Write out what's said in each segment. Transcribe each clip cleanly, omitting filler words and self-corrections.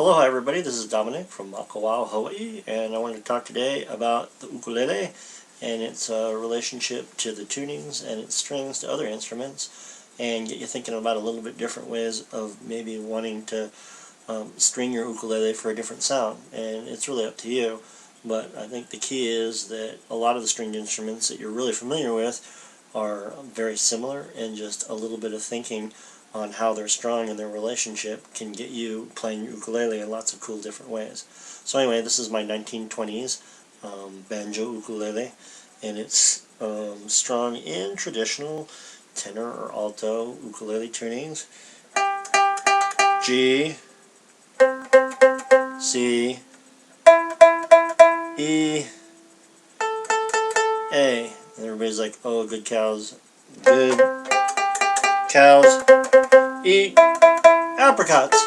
Aloha everybody, this is Dominic from Makawao, Hawaii, and I wanted to talk today about the ukulele and its relationship to the tunings and its strings to other instruments, and get you thinking about a little bit different ways of maybe wanting to string your ukulele for a different sound. And it's really up to you, but I think the key is that a lot of the stringed instruments that you're really familiar with are very similar, and just a little bit of thinking on how they're strung and their relationship can get you playing your ukulele in lots of cool different ways. So anyway, this is my 1920s banjo ukulele, and it's strung in traditional tenor or alto ukulele tunings. G, C, E, A. And everybody's like, oh, good cows, good cows eat apricots.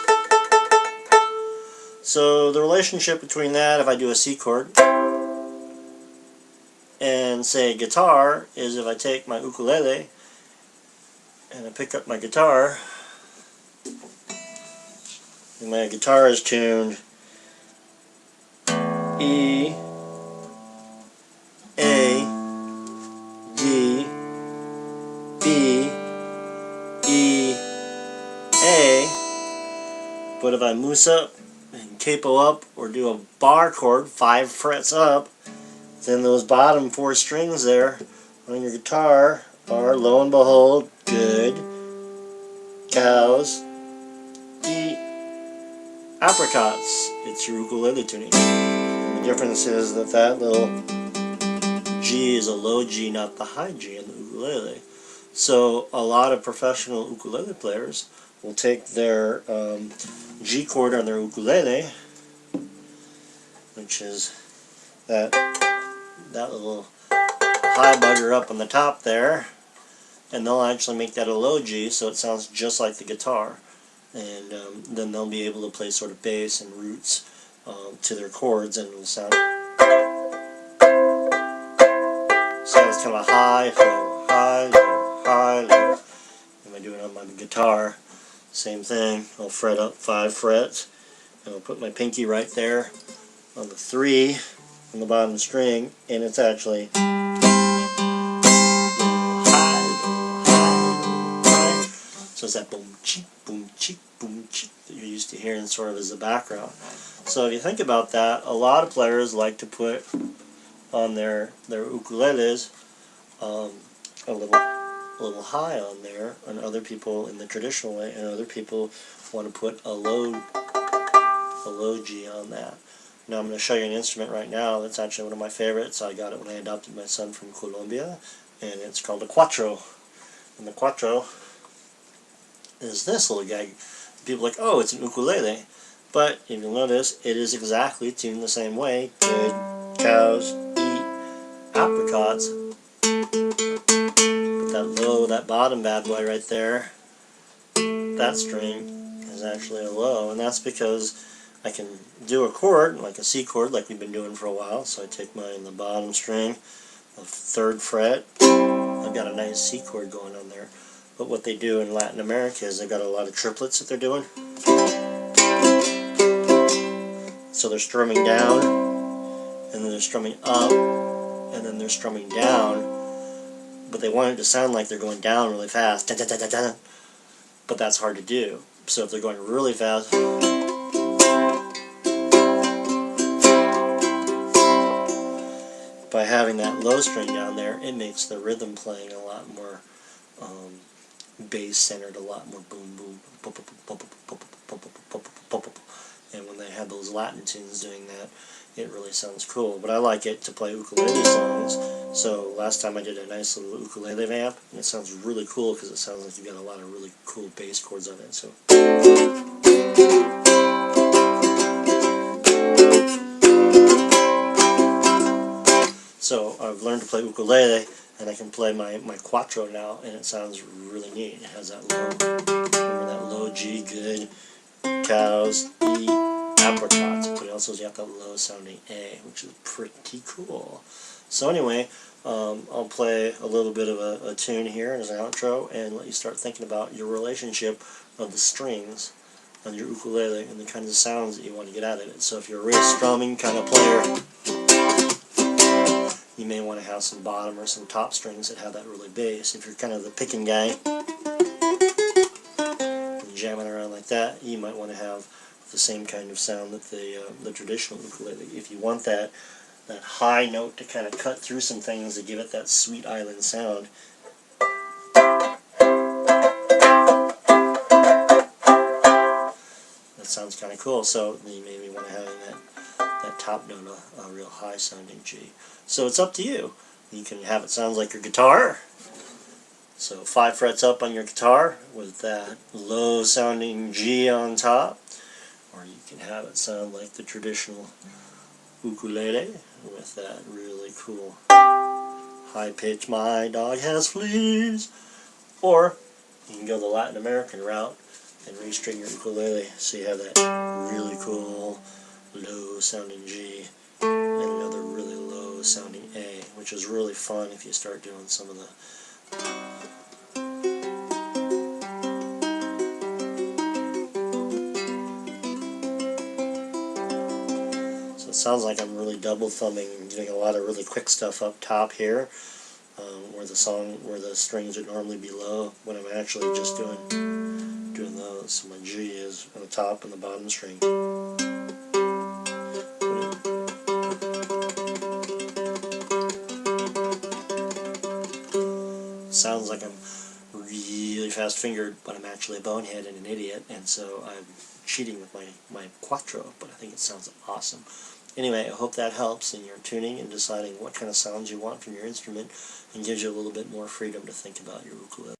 So the relationship between that, if I do a C chord, and say guitar, is if I take my ukulele and I pick up my guitar, and my guitar is tuned E, A, D, B, E, A, but if I moose up and capo up or do a bar chord 5 frets up, then those bottom 4 strings there on your guitar are, lo and behold, good cows eat apricots. It's your ukulele tuning. And the difference is that that little G is a low G, not the high G in the ukulele. So a lot of professional ukulele players will take their G chord on their ukulele, which is that little high bugger up on the top there, and they'll actually make that a low G so it sounds just like the guitar, and then they'll be able to play sort of bass and roots to their chords, and it'll sound kind of a high, low, high, low, high, low. If I do it on my guitar, same thing. I'll fret up 5 frets, and I'll put my pinky right there on the 3 on the bottom string, and it's actually high, high. So it's that boom cheek that you're used to hearing sort of as the background. So if you think about that, a lot of players like to put on their ukuleles a little high on there, and other people in the traditional way, and other people want to put a low G on that. Now I'm going to show you an instrument right now that's actually one of my favorites. I got it when I adopted my son from Colombia, and it's called a cuatro. And the cuatro is this little guy. People are like, oh, it's an ukulele. But if you'll notice, it is exactly tuned the same way. Good cows eat apricots. But that bottom bad boy right there, that string is actually a low, and that's because I can do a chord, like a C chord, like we've been doing for a while. So I take mine in the bottom string, the 3rd fret. I've got a nice C chord going on there. But what they do in Latin America is they've got a lot of triplets that they're doing. So they're strumming down, and then they're strumming up, and then they're strumming down. But they want it to sound like they're going down really fast. Da, da, da, da, da. But that's hard to do. So if they're going really fast, by having that low string down there, it makes the rhythm playing a lot more bass centered, a lot more boom boom, and when they have those Latin tunes doing that, it really sounds cool. But I like it to play ukulele songs, so last time I did a nice little ukulele vamp, and it sounds really cool because it sounds like you got a lot of really cool bass chords on it. So I've learned to play ukulele, and I can play my cuatro now, and it sounds really neat. It has that low G, good cows eat apricots, but it also has got that low sounding A, which is pretty cool. So anyway, I'll play a little bit of a tune here as an outro, and let you start thinking about your relationship of the strings on your ukulele and the kinds of sounds that you want to get out of it. So if you're a real strumming kind of player, you may want to have some bottom or some top strings that have that really bass. If you're kind of the picking guy and jamming around like that, you might want to have the same kind of sound that the traditional ukulele. If you want that high note to kind of cut through some things to give it that sweet island sound, that sounds kind of cool. So you maybe want to have that top note a real high sounding G. So it's up to you. You can have it sound like your guitar. So 5 frets up on your guitar with that low sounding G on top. Or you can have it sound like the traditional ukulele with that really cool high pitch, my dog has fleas. Or you can go the Latin American route and restring your ukulele so you have that really cool low sounding G and another really low sounding A, which is really fun if you start doing some of the it sounds like I'm really double thumbing and doing a lot of really quick stuff up top here, where the strings would normally be low, when I'm actually just doing those. So my G is on the top and the bottom string. Sounds like I'm really fast fingered, but I'm actually a bonehead and an idiot, and so I'm cheating with my cuatro, but I think it sounds awesome. Anyway, I hope that helps in your tuning and deciding what kind of sounds you want from your instrument and gives you a little bit more freedom to think about your ukulele.